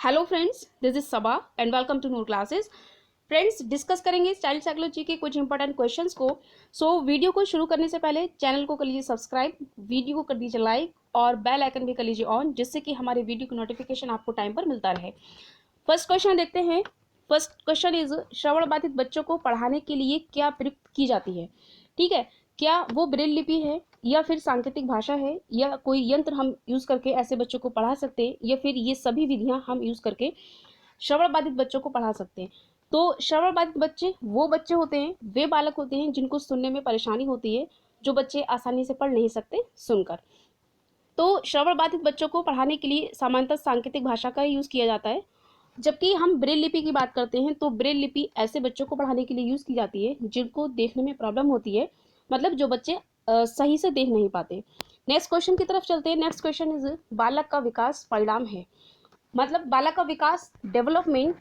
Hello friends, this is Saba and welcome to Noor classes. Friends, discuss करेंगे child psychology के कुछ important questions को। Video को शुरू करने से पहले चैनल को कर लीजिए सब्सक्राइब, वीडियो को कर दीजिए लाइक और बेल आइकन भी कर लीजिए ऑन, जिससे कि हमारे वीडियो की नोटिफिकेशन आपको टाइम पर मिलता रहे। फर्स्ट क्वेश्चन देखते हैं। फर्स्ट क्वेश्चन इज, श्रवण बाधित बच्चों को पढ़ाने के लिए क्या प्रयुक्त की जाती है? ठीक है, क्या वो ब्रेल लिपि है या फिर सांकेतिक भाषा है या कोई यंत्र हम यूज करके ऐसे बच्चों को पढ़ा सकते हैं, या फिर ये सभी विधियां हम यूज करके श्रवण बाधित बच्चों को पढ़ा सकते हैं? तो श्रवण बाधित बच्चे वो बच्चे होते हैं, वे बालक होते हैं जिनको सुनने में परेशानी होती है, जो बच्चे आसानी से पढ़ नहीं सकते सुनकर। तो श्रवण बाधित बच्चों को पढ़ाने के लिए सामान्यतः सांकेतिक भाषा का यूज किया जाता है। जबकि हम ब्रेल लिपि की बात करते हैं तो ब्रेल लिपि ऐसे बच्चों को पढ़ाने के लिए यूज की जाती है जिनको देखने में प्रॉब्लम होती है, मतलब जो बच्चे सही से देख नहीं पाते। नेक्स्ट क्वेश्चन की तरफ चलते हैं। नेक्स्ट क्वेश्चन इज, बालक का विकास परिणाम है, मतलब बालक का विकास डेवलपमेंट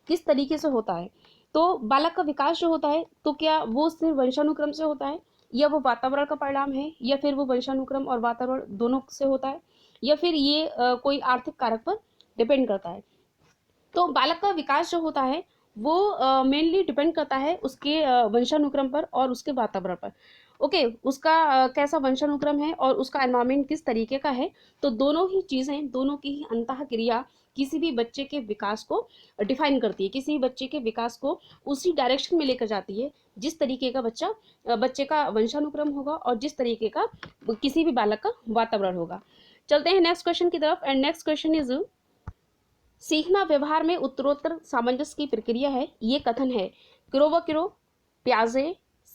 किस तरीके से होता है? तो बालक का विकास जो होता है, तो क्या वो सिर्फ वंशानुक्रम से होता है, या वो वातावरण का परिणाम है, या फिर वो वंशानुक्रम और वातावरण दोनों से होता है, या फिर ये कोई आर्थिक कारक पर डिपेंड करता है? तो बालक का विकास जो होता है वो मेनली डिपेंड करता है उसके वंशानुक्रम पर और उसके वातावरण पर। ओके, उसका कैसा वंशानुक्रम है और उसका एनवायरमेंट किस तरीके का है। तो दोनों ही चीज़ें, दोनों की ही अंतः क्रिया किसी भी बच्चे के विकास को डिफाइन करती है, किसी भी बच्चे के विकास को उसी डायरेक्शन में लेकर जाती है जिस तरीके का बच्चे का वंशानुक्रम होगा और जिस तरीके का किसी भी बालक का वातावरण होगा। चलते हैं नेक्स्ट क्वेश्चन की तरफ। एंड नेक्स्ट क्वेश्चन इज, सीखना व्यवहार में उत्तरोत्तर सामंजस्य की प्रक्रिया है, ये कथन है क्रो प्याजे,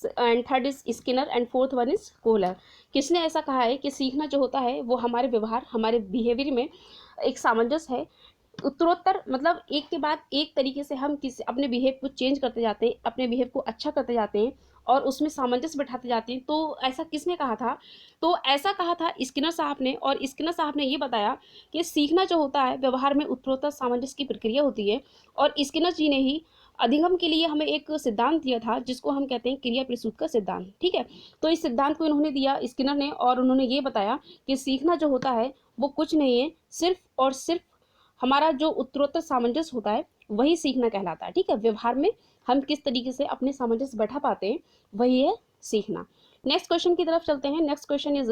and third is Skinner, and fourth one is Kohler. किसने ऐसा कहा है कि सीखना जो होता है वो हमारे व्यवहार, हमारे बिहेवियर में एक सामंजस्य है। उत्तरोत्तर मतलब एक के बाद एक तरीके से हम किसी अपने बिहेव को चेंज करते जाते हैं, अपने बिहेव को अच्छा करते जाते हैं और उसमें सामंजस्य बैठाते जाते हैं। तो ऐसा किसने कहा था? तो ऐसा कहा था स्किनर साहब ने, और स्किनर साहब ने ये बताया कि सीखना जो होता है व्यवहार में उत्तरोत्तर सामंजस्य की प्रक्रिया होती है। और स्किनर जी ने ही अधिगम के लिए हमें एक सिद्धांत दिया था जिसको हम कहते हैं क्रिया प्रसूत का सिद्धांत। ठीक है, तो इस सिद्धांत को इन्होंने दिया स्किनर ने, और उन्होंने ये बताया कि सीखना जो होता है वो कुछ नहीं है, सिर्फ और सिर्फ हमारा जो उत्तरोत्तर सामंजस्य होता है वही सीखना कहलाता है। ठीक है, व्यवहार में हम किस तरीके से अपने सामंजस्य बैठा पाते हैं वही है सीखना। नेक्स्ट क्वेश्चन की तरफ चलते हैं। नेक्स्ट क्वेश्चन इज,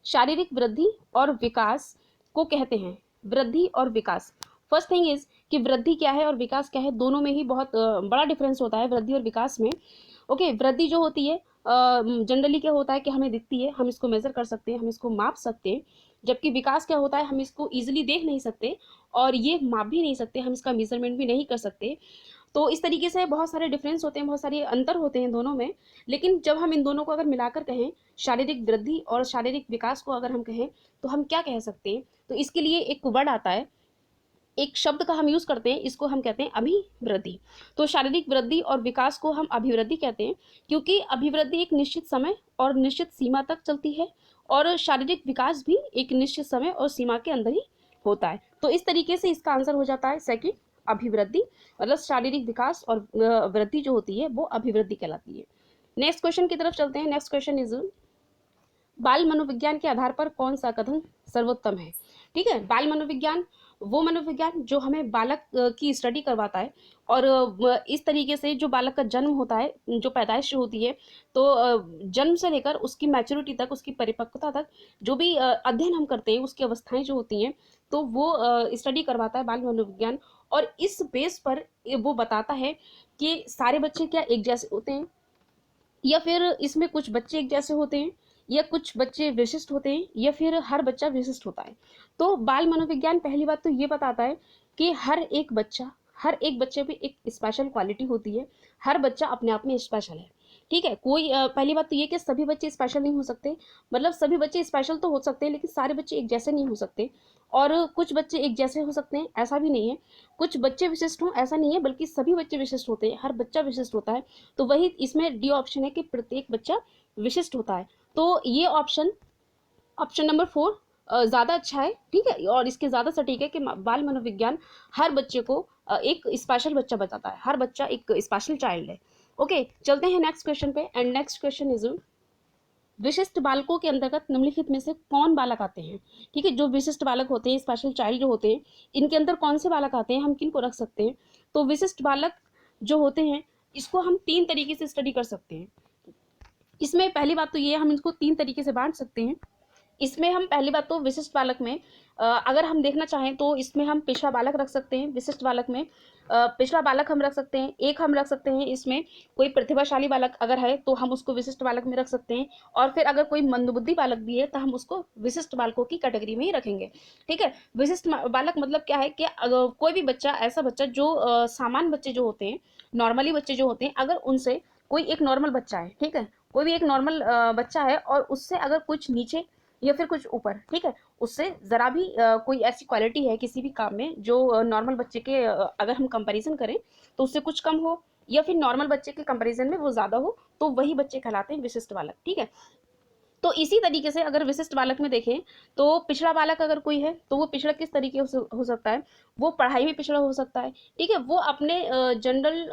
शारीरिक वृद्धि और विकास को कहते हैं वृद्धि और विकास। फर्स्ट थिंग इज कि वृद्धि क्या है और विकास क्या है, दोनों में ही बहुत बड़ा डिफरेंस होता है वृद्धि और विकास में। ओके, वृद्धि जो होती है जनरली क्या होता है कि हमें दिखती है, हम इसको मेजर कर सकते हैं, हम इसको माप सकते हैं। जबकि विकास क्या होता है, हम इसको इजीली देख नहीं सकते और ये माप भी नहीं सकते, हम इसका मेजरमेंट भी नहीं कर सकते। तो इस तरीके से बहुत सारे डिफरेंस होते हैं, बहुत सारे अंतर होते हैं दोनों में। लेकिन जब हम इन दोनों को अगर मिलाकर कहें, शारीरिक वृद्धि और शारीरिक विकास को अगर हम कहें, तो हम क्या कह सकते हैं? तो इसके लिए एक वर्ड आता है, एक शब्द का हम यूज करते हैं, इसको हम कहते हैं अभिवृद्धि। तो शारीरिक वृद्धि और विकास को हम अभिवृद्धि कहते हैं, क्योंकि अभिवृद्धि एक निश्चित समय और निश्चित सीमा तक चलती है और शारीरिक विकास भी एक निश्चित समय और सीमा के अंदर ही होता है। तो इस तरीके से इसका आंसर हो जाता है सेकंड, अभिवृद्धि। मतलब शारीरिक विकास और वृद्धि जो होती है वो अभिवृद्धि कहलाती है। नेक्स्ट क्वेश्चन की तरफ चलते हैं। नेक्स्ट क्वेश्चन इज, बाल मनोविज्ञान के आधार पर कौन सा कथन सर्वोत्तम है? ठीक है, बाल मनोविज्ञान वो मनोविज्ञान जो हमें बालक की स्टडी करवाता है, और इस तरीके से जो बालक का जन्म होता है, जो पैदाइश होती है, तो जन्म से लेकर उसकी मैच्योरिटी तक, उसकी परिपक्वता तक जो भी अध्ययन हम करते हैं, उसकी अवस्थाएं जो होती हैं, तो वो स्टडी करवाता है बाल मनोविज्ञान। और इस बेस पर वो बताता है कि सारे बच्चे क्या एक जैसे होते हैं, या फिर इसमें कुछ बच्चे एक जैसे होते हैं, या कुछ बच्चे विशिष्ट होते हैं, या फिर हर बच्चा विशिष्ट होता है। तो बाल मनोविज्ञान पहली बात तो ये बताता है कि हर एक बच्चे में एक स्पेशल क्वालिटी होती है, हर बच्चा अपने आप में स्पेशल है। ठीक है, कोई पहली बात तो ये कि सभी बच्चे स्पेशल नहीं हो सकते, मतलब सभी बच्चे स्पेशल तो हो सकते हैं लेकिन सारे बच्चे एक जैसे नहीं हो सकते। और कुछ बच्चे एक जैसे हो सकते हैं, ऐसा भी नहीं है। कुछ बच्चे विशिष्ट हों, ऐसा नहीं है, बल्कि सभी बच्चे विशिष्ट होते हैं, हर बच्चा विशिष्ट होता है। तो वही इसमें डी ऑप्शन है कि प्रत्येक बच्चा विशिष्ट होता है। तो ये ऑप्शन, ऑप्शन नंबर 4 ज़्यादा अच्छा है। ठीक है, और इसके ज़्यादा सटीक है कि बाल मनोविज्ञान हर बच्चे को एक स्पेशल बच्चा बताता है, हर बच्चा एक स्पेशल चाइल्ड है। ओके, चलते हैं नेक्स्ट क्वेश्चन पे। एंड नेक्स्ट क्वेश्चन इज, विशिष्ट बालकों के अंतर्गत निम्नलिखित में से कौन बालक आते हैं? ठीक है, जो विशिष्ट बालक होते हैं, स्पेशल चाइल्ड जो होते हैं, इनके अंदर कौन से बालक आते हैं, हम किन को रख सकते हैं? तो विशिष्ट बालक जो होते हैं, इसको हम 3 तरीके से स्टडी कर सकते हैं। इसमें पहली बात तो ये है, हम इसको 3 तरीके से बांट सकते हैं। इसमें हम पहली बात तो विशिष्ट बालक में अगर हम देखना चाहें तो इसमें हम पिछड़ा बालक रख सकते हैं। विशिष्ट बालक में पिछड़ा बालक हम रख सकते हैं। एक हम रख सकते हैं इसमें कोई प्रतिभाशाली बालक अगर है तो हम उसको विशिष्ट बालक में रख सकते हैं। और फिर अगर कोई मंदबुद्धि बालक भी है तो हम उसको विशिष्ट बालकों की कैटेगरी में ही रखेंगे। ठीक है, विशिष्ट बालक मतलब क्या है कि अगर कोई भी बच्चा, ऐसा बच्चा जो सामान्य बच्चे जो होते हैं, नॉर्मली बच्चे जो होते हैं, अगर उनसे कोई एक नॉर्मल बच्चा है, ठीक है, कोई भी एक नॉर्मल बच्चा है और उससे अगर कुछ नीचे या फिर कुछ ऊपर, ठीक है, उससे ज़रा भी कोई ऐसी क्वालिटी है किसी भी काम में जो नॉर्मल बच्चे के अगर हम कंपैरिजन करें तो उससे कुछ कम हो या फिर नॉर्मल बच्चे के कंपैरिजन में वो ज़्यादा हो, तो वही बच्चे कहलाते हैं विशिष्ट बालक। ठीक है, तो इसी तरीके से अगर विशिष्ट बालक में देखें तो पिछड़ा बालक अगर कोई है तो वो पिछड़ा किस तरीके हो सकता है? वो पढ़ाई में पिछड़ा हो सकता है, ठीक है, वो अपने जनरल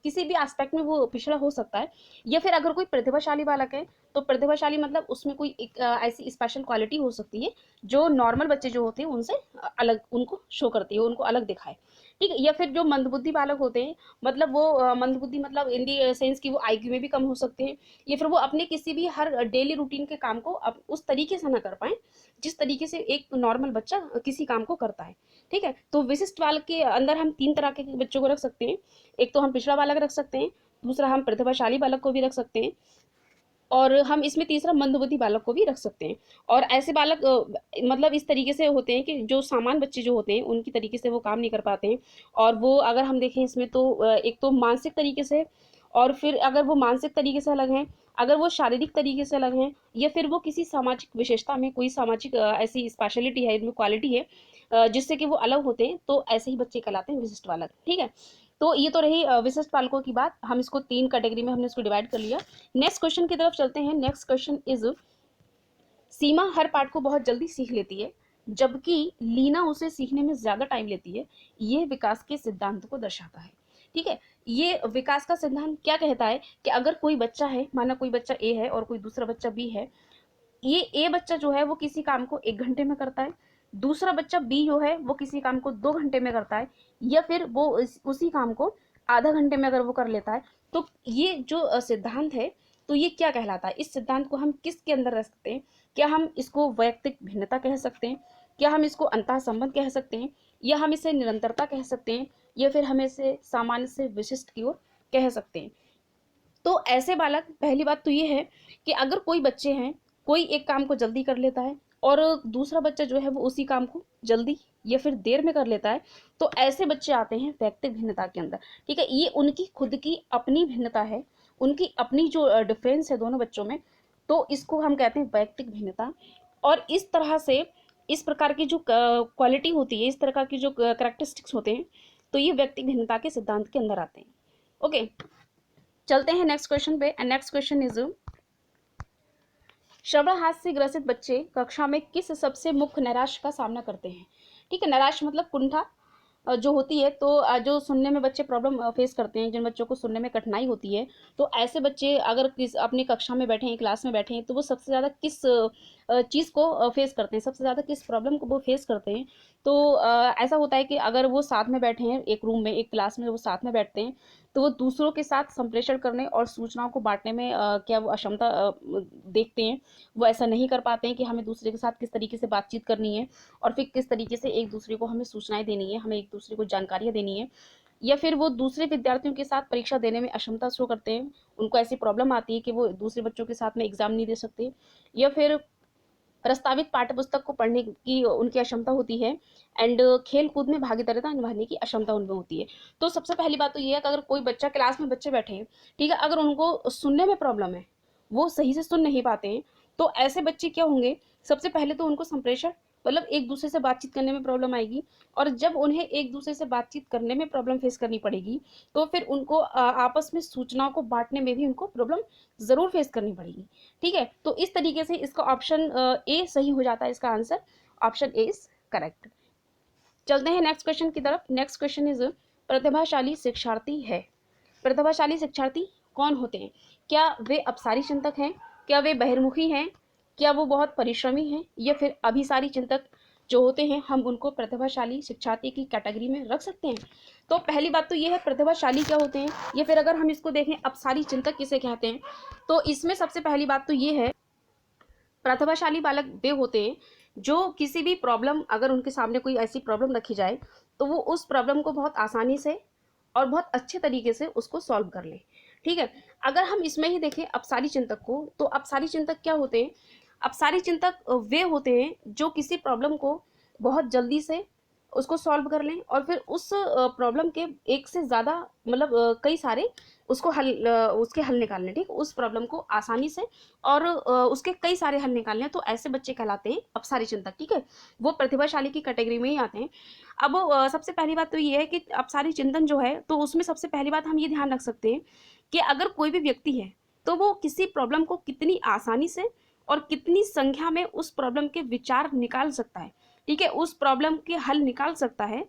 किसी भी एस्पेक्ट में वो पिछड़ा हो सकता है। या फिर अगर कोई प्रतिभाशाली बालक है तो प्रतिभाशाली मतलब उसमें कोई एक ऐसी स्पेशल क्वालिटी हो सकती है जो नॉर्मल बच्चे जो होते हैं उनसे अलग उनको शो करती है, उनको अलग दिखाए। ठीक है, या फिर जो मंदबुद्धि बालक होते हैं, मतलब वो मंदबुद्धि मतलब इन दी सेंस की वो आईक्यू में भी कम हो सकते हैं, या फिर वो अपने किसी भी हर डेली रूटीन के काम को अब उस तरीके से ना कर पाए जिस तरीके से एक नॉर्मल बच्चा किसी काम को करता है। ठीक है, तो विशिष्ट बालक के अंदर हम 3 तरह के बच्चों को रख सकते हैं। एक तो हम पिछड़ा बालक रख सकते हैं, दूसरा हम प्रतिभाशाली बालक को भी रख सकते हैं, और हम इसमें तीसरा मंदबुद्धि बालक को भी रख सकते हैं। और ऐसे बालक मतलब इस तरीके से होते हैं कि जो सामान्य बच्चे जो होते हैं उनकी तरीके से वो काम नहीं कर पाते हैं। और वो अगर हम देखें इसमें तो एक तो मानसिक तरीके से, और फिर अगर वो मानसिक तरीके से अलग हैं, अगर वो शारीरिक तरीके से अलग हैं, या फिर वो किसी सामाजिक विशेषता में कोई सामाजिक ऐसी स्पेशलिटी है, इनमें क्वालिटी है जिससे कि वो अलग होते हैं, तो ऐसे ही बच्चे कहलाते हैं विशिष्ट बालक। ठीक है, तो ये तो रही विशिष्ट बालकों की बात। हम इसको 3 कैटेगरी में हमने इसको डिवाइड कर लिया। नेक्स्ट क्वेश्चन की तरफ चलते हैं। Next question is, Seema her part को बहुत जल्दी सीख लेती है जबकि लीना उसे सीखने में ज्यादा टाइम लेती है। ये विकास के सिद्धांत को दर्शाता है। ठीक है, ये विकास का सिद्धांत क्या कहता है कि अगर कोई बच्चा है, माना कोई बच्चा ए है और कोई दूसरा बच्चा बी है, ये ए बच्चा जो है वो किसी काम को 1 घंटे में करता है, दूसरा बच्चा बी जो है वो किसी काम को 2 घंटे में करता है, या फिर वो उसी काम को आधा घंटे में अगर वो कर लेता है। तो ये जो सिद्धांत है, तो ये क्या कहलाता है? इस सिद्धांत को हम किसके अंदर रख सकते हैं? क्या हम इसको वैयक्तिक भिन्नता कह सकते हैं, क्या हम इसको अंतः संबंध कह सकते हैं, या हम इसे निरंतरता कह सकते हैं, या फिर हम इसे सामान्य से विशिष्ट की ओर कह सकते हैं? तो ऐसे बालक, पहली बात तो ये है कि अगर कोई बच्चे हैं, कोई एक काम को जल्दी कर लेता है और दूसरा बच्चा जो है वो उसी काम को जल्दी या फिर देर में कर लेता है, तो ऐसे बच्चे आते हैं व्यक्तिगत भिन्नता के अंदर। ठीक है, ये उनकी खुद की अपनी भिन्नता है, उनकी अपनी जो डिफरेंस है दोनों बच्चों में, तो इसको हम कहते हैं व्यक्तिगत भिन्नता। और इस तरह से इस प्रकार की जो क्वालिटी होती है, इस तरह की जो करेक्टरिस्टिक्स होते हैं, तो ये व्यक्तिगत भिन्नता के सिद्धांत के अंदर आते हैं। ओके, चलते हैं नेक्स्ट क्वेश्चन पे। एंड नेक्स्ट क्वेश्चन इज, श्रवणहास से ग्रसित बच्चे कक्षा में किस सबसे मुख्य नैराश्य का सामना करते हैं? ठीक है, नैराश्य मतलब कुंठा जो होती है, तो जो सुनने में बच्चे प्रॉब्लम फेस करते हैं, जिन बच्चों को सुनने में कठिनाई होती है, तो ऐसे बच्चे अगर किस अपनी कक्षा में बैठे हैं, क्लास में बैठे हैं, तो वो सबसे ज़्यादा किस चीज़ को फेस करते हैं, सबसे ज़्यादा किस प्रॉब्लम को वो फेस करते हैं? तो ऐसा होता है कि अगर वो साथ में बैठे हैं एक रूम में, एक क्लास में वो साथ में बैठते हैं, तो वो दूसरों के साथ संप्रेषण करने और सूचनाओं को बांटने में क्या वो अक्षमता देखते हैं। वो ऐसा नहीं कर पाते हैं कि हमें दूसरे के साथ किस तरीके से बातचीत करनी है, और फिर किस तरीके से एक दूसरे को हमें सूचनाएं देनी है, हमें एक दूसरे को जानकारियां देनी है। या फिर वो दूसरे विद्यार्थियों के साथ परीक्षा देने में अक्षमता शो करते हैं, उनको ऐसी प्रॉब्लम आती है कि वो दूसरे बच्चों के साथ में एग्जाम नहीं दे सकते। या फिर प्रस्तावित पाठ्यपुस्तक को पढ़ने की उनकी अक्षमता होती है, एंड खेल कूद में भागीदारिता निभाने की अक्षमता उनमें होती है। तो सबसे पहली बात तो ये है कि अगर कोई बच्चा, क्लास में बच्चे बैठे हैं, ठीक है, अगर उनको सुनने में प्रॉब्लम है, वो सही से सुन नहीं पाते हैं, तो ऐसे बच्चे क्या होंगे? सबसे पहले तो उनको संप्रेषण मतलब एक दूसरे से बातचीत करने में प्रॉब्लम आएगी, और जब उन्हें एक दूसरे से बातचीत करने में प्रॉब्लम फेस करनी पड़ेगी, तो फिर उनको आपस में सूचनाओं को बांटने में भी उनको प्रॉब्लम ज़रूर फेस करनी पड़ेगी। ठीक है, तो इस तरीके से इसका ऑप्शन ए सही हो जाता है, इसका answer option A is correct. चलते हैं नेक्स्ट क्वेश्चन की तरफ। नेक्स्ट क्वेश्चन इज, प्रतिभाशाली शिक्षार्थी है। प्रतिभाशाली शिक्षार्थी कौन होते हैं? क्या वे अपसारी चिंतक हैं, क्या वे बहिर्मुखी हैं, क्या वो बहुत परिश्रमी हैं, या फिर अभिसारी चिंतक जो होते हैं हम उनको प्रतिभाशाली शिक्षार्थी की कैटेगरी में रख सकते हैं। तो पहली बात तो ये है प्रतिभाशाली क्या होते हैं, या फिर अगर हम इसको देखें अपसारी चिंतक किसे कहते हैं, तो इसमें सबसे पहली बात तो ये है प्रतिभाशाली बालक वे होते हैं जो किसी भी प्रॉब्लम, अगर उनके सामने कोई ऐसी प्रॉब्लम रखी जाए तो वो उस प्रॉब्लम को बहुत आसानी से और बहुत अच्छे तरीके से उसको सॉल्व कर ले। ठीक है, अगर हम इसमें ही देखें अपसारी चिंतक को, तो अपसारी चिंतक क्या होते हैं, अपसारी चिंतक वे होते हैं जो किसी प्रॉब्लम को बहुत जल्दी से उसको सॉल्व कर लें और फिर उस प्रॉब्लम के एक से ज़्यादा मतलब कई सारे उसको उसके हल निकालने, ठीक, उस प्रॉब्लम को आसानी से और उसके कई सारे हल निकालने, तो ऐसे बच्चे कहलाते हैं अपसारी चिंतक। ठीक है, वो प्रतिभाशाली की कैटेगरी में ही आते हैं। अब सबसे पहली बात तो ये है कि अपसारी चिंतन जो है, तो उसमें सबसे पहली बात हम ये ध्यान रख सकते हैं कि अगर कोई भी व्यक्ति है तो वो किसी प्रॉब्लम को कितनी आसानी से और कितनी संख्या में उस प्रॉब्लम के विचार निकाल सकता है, ठीक है, उस प्रॉब्लम के हल निकाल सकता है,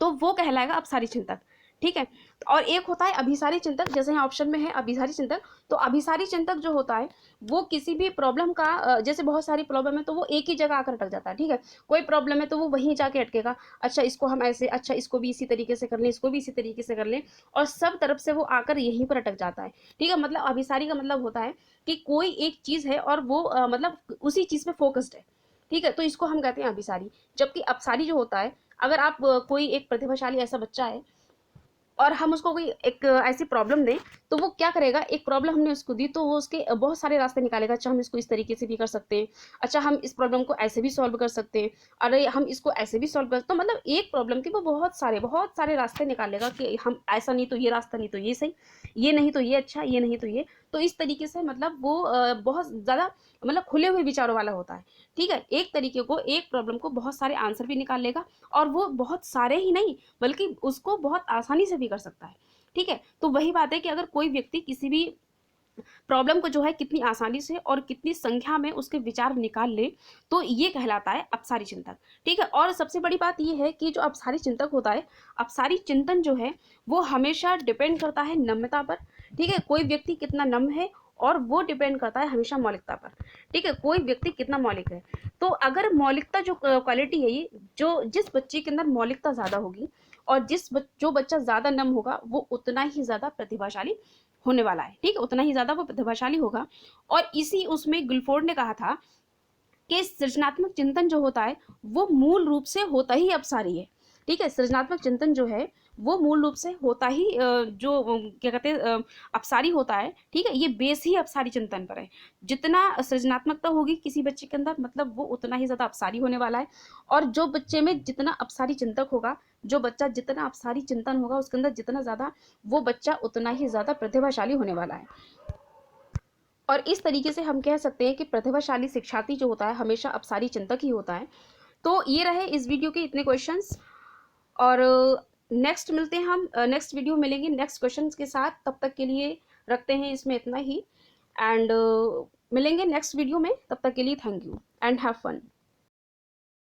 तो वो कहलाएगा अपसारी चिंतक। ठीक है, और एक होता है अभिसारी चिंतक, जैसे यहाँ ऑप्शन में है अभिसारी चिंतक। तो अभिसारी चिंतक जो होता है वो किसी भी प्रॉब्लम का जैसे बहुत सारी प्रॉब्लम है तो वो एक ही जगह आकर अटक जाता है। ठीक है, कोई प्रॉब्लम है तो वो वहीं जाके अटकेगा, अच्छा इसको हम ऐसे, अच्छा इसको भी इसी तरीके से कर लें, इसको भी इसी तरीके से कर लें, और सब तरफ से वो आकर यहीं पर अटक जाता है। ठीक है, मतलब अभिसारी का मतलब होता है कि कोई एक चीज़ है और वो मतलब उसी चीज़ पे फोकस्ड है। ठीक है, तो इसको हम कहते हैं अभिसारी। जबकि अपसारी जो होता है, अगर आप कोई एक प्रतिभाशाली ऐसा बच्चा है और हम उसको कोई एक ऐसी प्रॉब्लम दें, तो वो क्या करेगा, एक प्रॉब्लम हमने उसको दी तो वो उसके बहुत सारे रास्ते निकालेगा, अच्छा हम इसको इस तरीके से भी कर सकते हैं, अच्छा हम इस प्रॉब्लम को ऐसे भी सॉल्व कर सकते हैं, अरे हम इसको ऐसे भी सॉल्व कर, तो मतलब एक प्रॉब्लम के वो बहुत सारे रास्ते निकालेगा कि हम ऐसा नहीं तो ये रास्ता, नहीं तो ये सही, ये नहीं तो ये अच्छा, ये नहीं तो ये, तो इस तरीके से मतलब वो बहुत ज़्यादा मतलब खुले हुए विचारों वाला होता है। ठीक है, एक तरीके को, एक प्रॉब्लम को बहुत सारे आंसर भी निकाल लेगा, और वो बहुत सारे ही नहीं बल्कि उसको बहुत आसानी से भी कर सकता है। ठीक है, तो वही बात है कि अगर कोई व्यक्ति किसी भी प्रॉब्लम को जो है कितनी आसानी से और कितनी संख्या में उसके विचार निकाल ले, तो ये कहलाता है अपसारी चिंतक। ठीक है, और सबसे बड़ी बात ये है कि जो अपसारी चिंतक होता है, अपसारी चिंतन जो है वो हमेशा डिपेंड करता है नम्रता पर। ठीक है, कोई व्यक्ति कितना नम्र है और वो डिपेंड करता है हमेशा मौलिकता पर। ठीक है, कोई व्यक्ति कितना मौलिक है, तो अगर मौलिकता जो क्वालिटी है, ये जो जिस बच्चे के अंदर मौलिकता ज़्यादा होगी और जो बच्चा ज़्यादा नम्र होगा वो उतना ही ज़्यादा प्रतिभाशाली होने वाला है। ठीक है, उतना ही ज़्यादा वो प्रतिभाशाली होगा। और इसी उसमें गुल्फोर्ड ने कहा था कि सृजनात्मक चिंतन जो होता है वो मूल रूप से होता ही अपसारी है। ठीक है, सृजनात्मक चिंतन जो है वो मूल रूप से होता ही जो क्या कहते हैं अपसारी होता है। ठीक है, ये बेस ही अपसारी चिंतन पर है। जितना सृजनात्मकता होगी किसी बच्चे के अंदर, मतलब वो उतना ही ज़्यादा अपसारी होने वाला है। और जो बच्चे में जितना अपसारी चिंतक होगा, जो बच्चा जितना अपसारी चिंतन होगा उसके अंदर जितना ज़्यादा, वो बच्चा उतना ही ज़्यादा प्रतिभाशाली होने वाला है। और इस तरीके से हम कह सकते हैं कि प्रतिभाशाली शिक्षार्थी जो होता है हमेशा अपसारी चिंतक ही होता है। तो ये रहे इस वीडियो के इतने क्वेश्चंस, और नेक्स्ट मिलते हैं हम, नेक्स्ट वीडियो मिलेंगे नेक्स्ट क्वेश्चंस के साथ। तब तक के लिए रखते हैं इसमें इतना ही, एंड मिलेंगे नेक्स्ट वीडियो में। तब तक के लिए thank you and have fun.